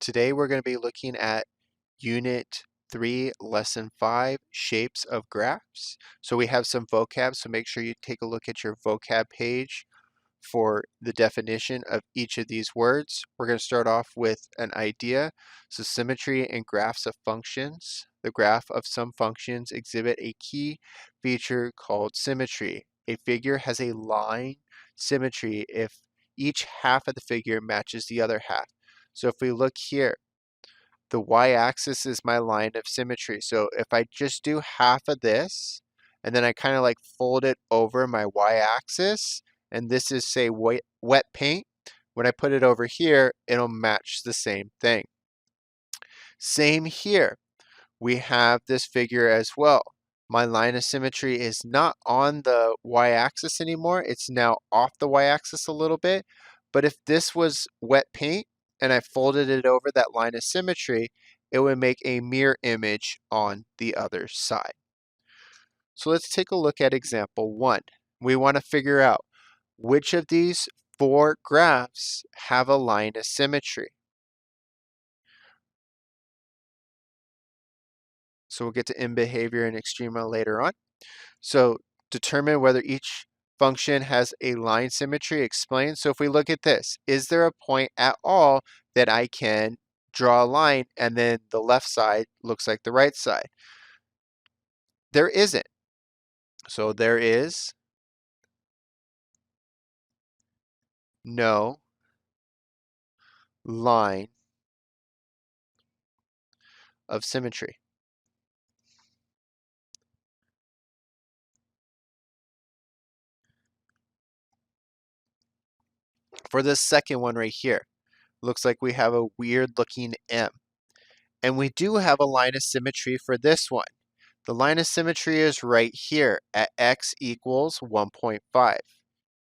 Today we're going to be looking at Unit 3, Lesson 5, Shapes of Graphs. So we have some vocab, so make sure you take a look at your vocab page for the definition of each of these words. We're going to start off with an idea. So symmetry and graphs of functions. The graph of some functions exhibit a key feature called symmetry. A figure has a line symmetry if each half of the figure matches the other half. So if we look here, the y-axis is my line of symmetry. So if I just do half of this, and then I kind of like fold it over my y-axis, and this is say wet paint, when I put it over here, it'll match the same thing. Same here. We have this figure as well. My line of symmetry is not on the y-axis anymore. It's now off the y-axis a little bit. But if this was wet paint and I folded it over that line of symmetry, it would make a mirror image on the other side. So let's take a look at example 1. We want to figure out which of these 4 graphs have a line of symmetry. So we'll get to in behavior and extrema later on. So determine whether each function has a line symmetry. Explain. So if we look at this, is there a point at all that I can draw a line and then the left side looks like the right side? There isn't. So there is no line of symmetry. For this second one right here, looks like we have a weird looking M. And we do have a line of symmetry for this one. The line of symmetry is right here at x equals 1.5.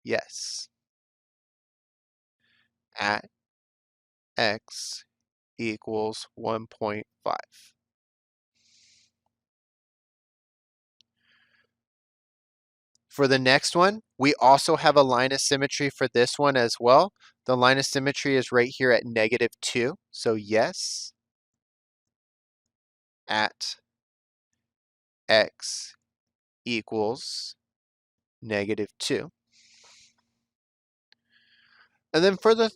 Yes. At x equals 1.5. For the next one, we also have a line of symmetry for this one as well. The line of symmetry is right here at -2. So yes, at x equals -2. And then for the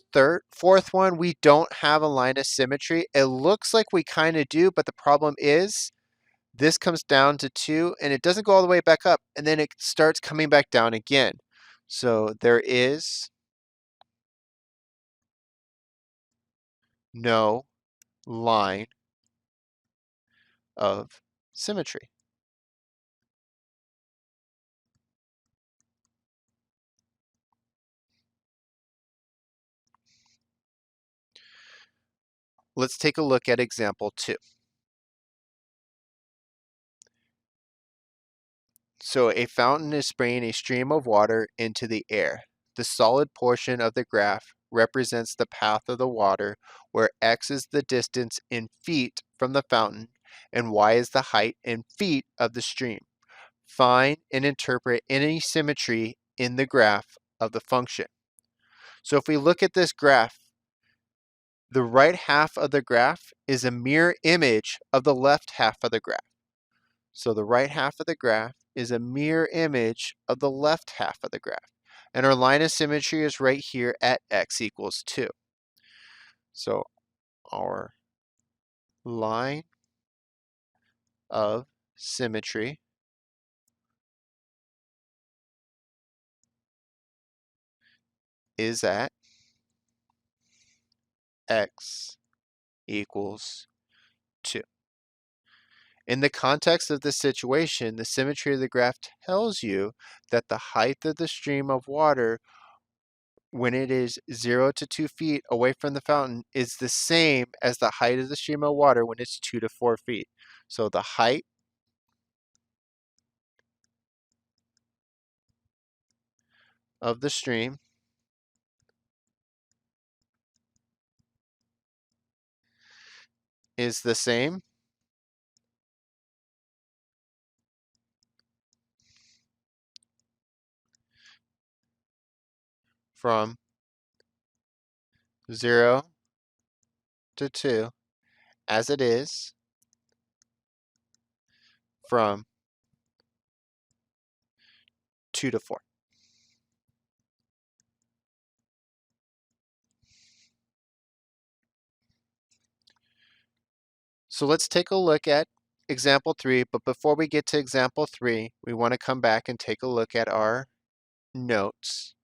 fourth one, we don't have a line of symmetry. It looks like we kind of do, but the problem is this comes down to 2 and it doesn't go all the way back up, and then it starts coming back down again. So there is no line of symmetry. Let's take a look at example 2. So a fountain is spraying a stream of water into the air. The solid portion of the graph represents the path of the water, where x is the distance in feet from the fountain and y is the height in feet of the stream. Find and interpret any symmetry in the graph of the function. So if we look at this graph, the right half of the graph is a mirror image of the left half of the graph. So the right half of the graph is a mirror image of the left half of the graph. And our line of symmetry is right here at x equals 2. So our line of symmetry is at x equals 2. In the context of this situation, the symmetry of the graph tells you that the height of the stream of water when it is 0 to 2 feet away from the fountain is the same as the height of the stream of water when it's 2 to 4 feet. So the height of the stream is the same from 0 to 2 as it is from 2 to 4. So let's take a look at example 3, but before we get to example 3, we want to come back and take a look at our notes.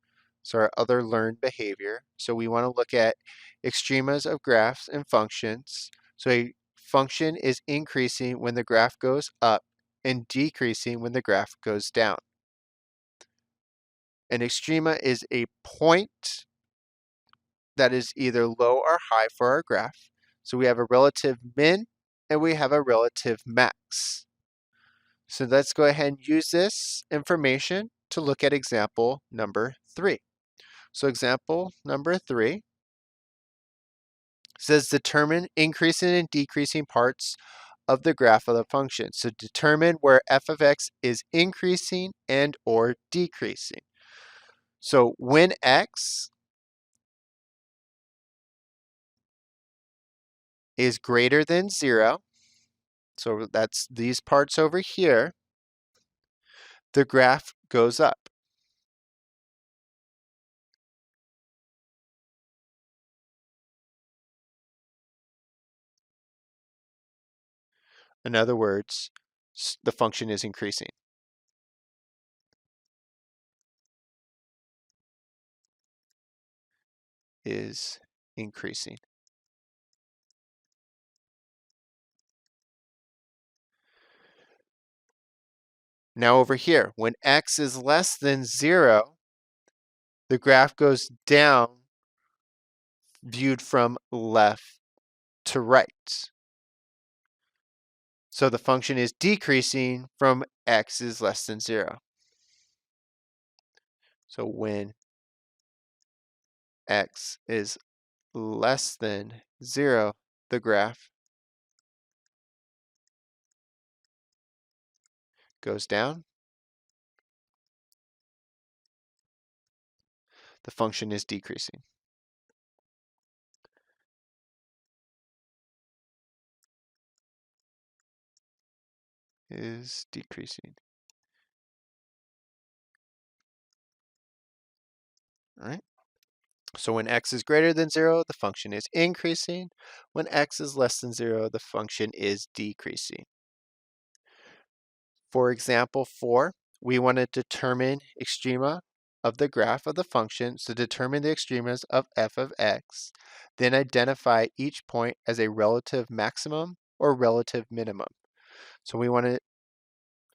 So our other learned behavior. So we want to look at extremas of graphs and functions. So a function is increasing when the graph goes up and decreasing when the graph goes down. An extrema is a point that is either low or high for our graph. So we have a relative min and we have a relative max. So let's go ahead and use this information to look at example number 3. So example number 3 says determine increasing and decreasing parts of the graph of the function. So determine where f of x is increasing and or decreasing. So when x is greater than 0, so that's these parts over here, the graph goes up. In other words, the function is increasing. Is increasing. Now over here, when x is less than 0, the graph goes down viewed from left to right. So the function is decreasing from x is less than 0. So when x is less than 0, the graph goes down. The function is decreasing. Is decreasing. All right. So when x is greater than 0, the function is increasing. When x is less than 0, the function is decreasing. For example 4, we want to determine extrema of the graph of the function. So determine the extremas of f of x. Then identify each point as a relative maximum or relative minimum. So we want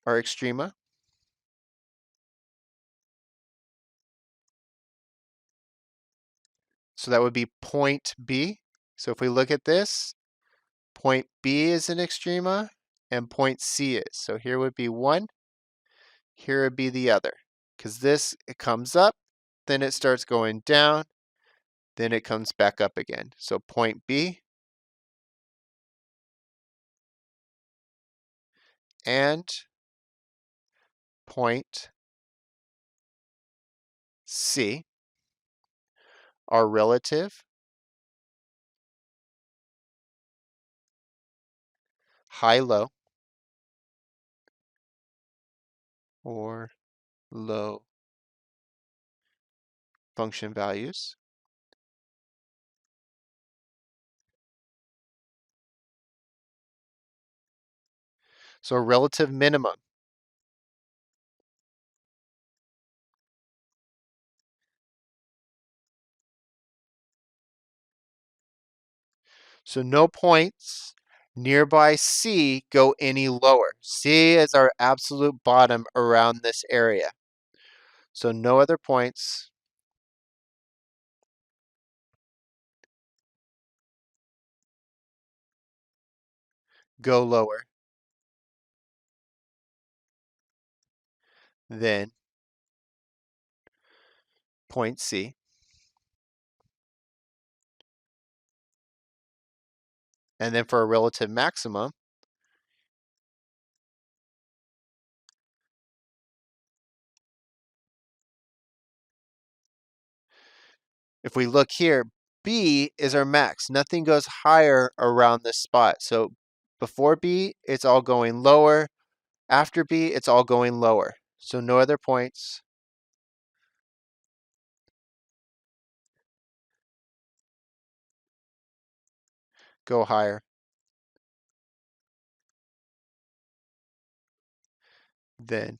our extrema. So that would be point B. So if we look at this, point B is an extrema and point C is. So here would be one, here would be the other. Because this, it comes up, then it starts going down, then it comes back up again. So point B and point C are relative, high-low, or low function values. So a relative minimum. So no points nearby C go any lower. C is our absolute bottom around this area. So no other points go lower than point C. And then for a relative maximum, if we look here, B is our max. Nothing goes higher around this spot. So before B, it's all going lower. After B, it's all going lower. So no other points. Go higher. Then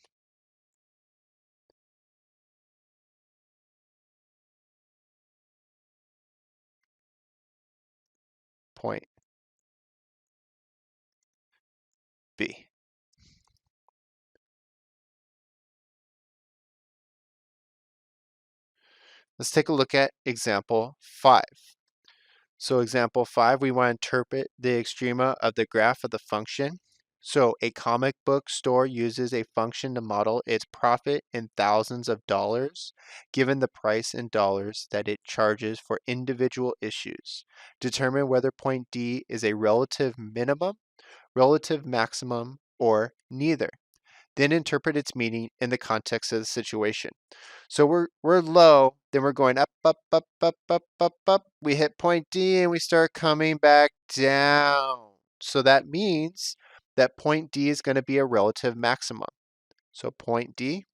point B. Let's take a look at example 5. So example 5, we want to interpret the extrema of the graph of the function. So a comic book store uses a function to model its profit in thousands of dollars, given the price in dollars that it charges for individual issues. Determine whether point D is a relative minimum, relative maximum, or neither. Then interpret its meaning in the context of the situation. So we're low, then we're going up, up, up, up, up, up, up. We hit point D and we start coming back down. So that means that point D is going to be a relative maximum. So point D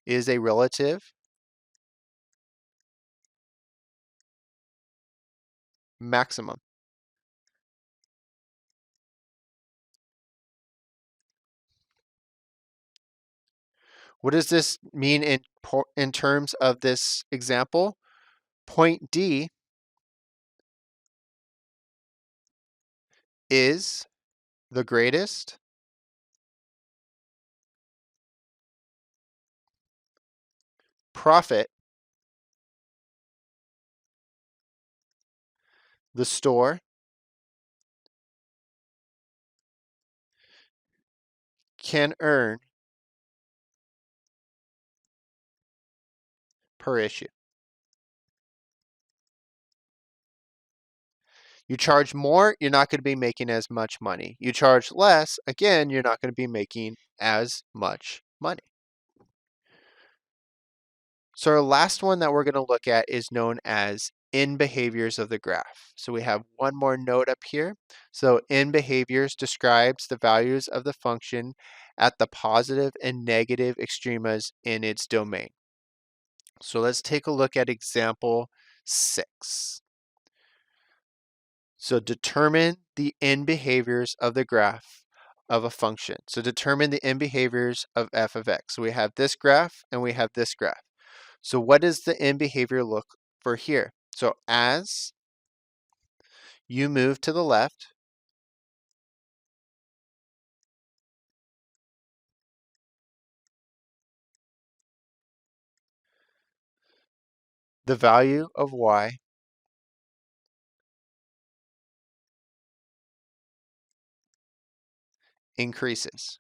is a relative maximum. What does this mean in terms of this example? Point D is the greatest profit the store can earn per issue. You charge more, you're not going to be making as much money. You charge less, again, you're not going to be making as much money. So our last one that we're going to look at is known as end behaviors of the graph. So we have one more note up here. So end behaviors describes the values of the function at the positive and negative extremas in its domain. So let's take a look at example 6. So determine the end behaviors of the graph of a function. So determine the end behaviors of f of x. So we have this graph and we have this graph. So what does the end behavior look for here? So as you move to the left, the value of y increases.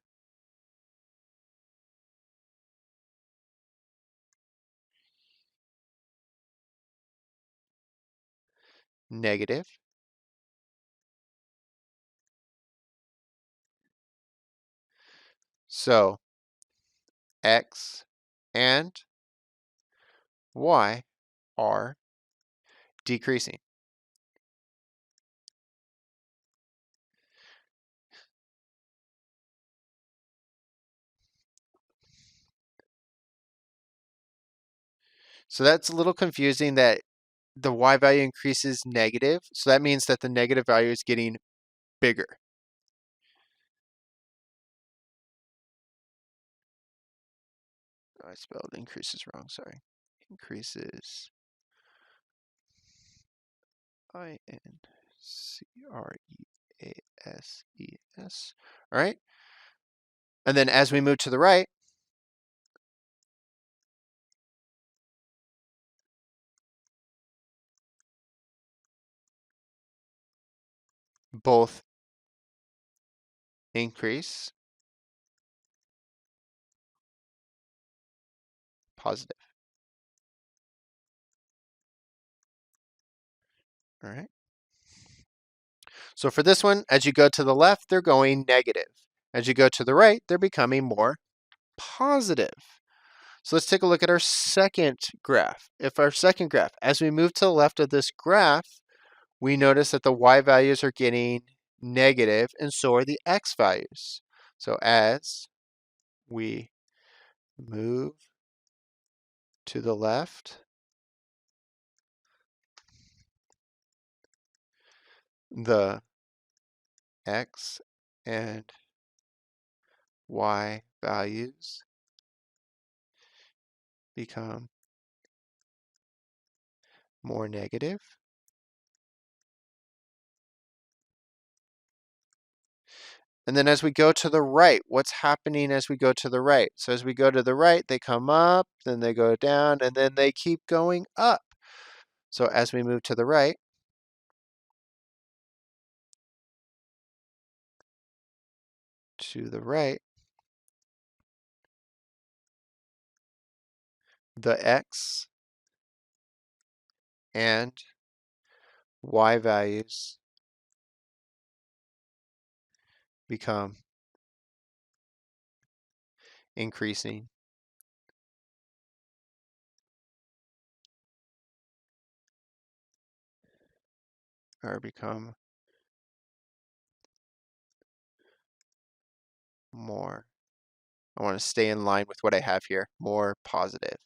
Negative. So x and y are decreasing. So that's a little confusing that the y value increases negative. So that means that the negative value is getting bigger. Oh, I spelled increases wrong, sorry. Increases, increases. All right. And then as we move to the right, both increase, positive. All right. So for this one, as you go to the left, they're going negative. As you go to the right, they're becoming more positive. So let's take a look at our second graph. If our second graph, as we move to the left of this graph, we notice that the y values are getting negative, and so are the x values. So as we move to the left, the x and y values become more negative. And then as we go to the right, what's happening as we go to the right? So as we go to the right, they come up, then they go down, and then they keep going up. So as we move to the right, the x and y values become increasing. Or become more. I want to stay in line with what I have here, more positive.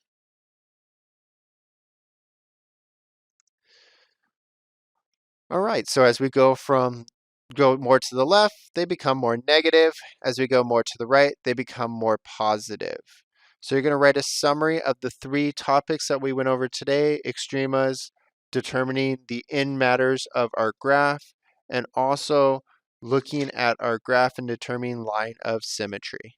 All right, so as we go more to the left, they become more negative. As we go more to the right, they become more positive. So you're going to write a summary of the 3 topics that we went over today: extremas, determining the end matters of our graph, and also looking at our graph and determining line of symmetry.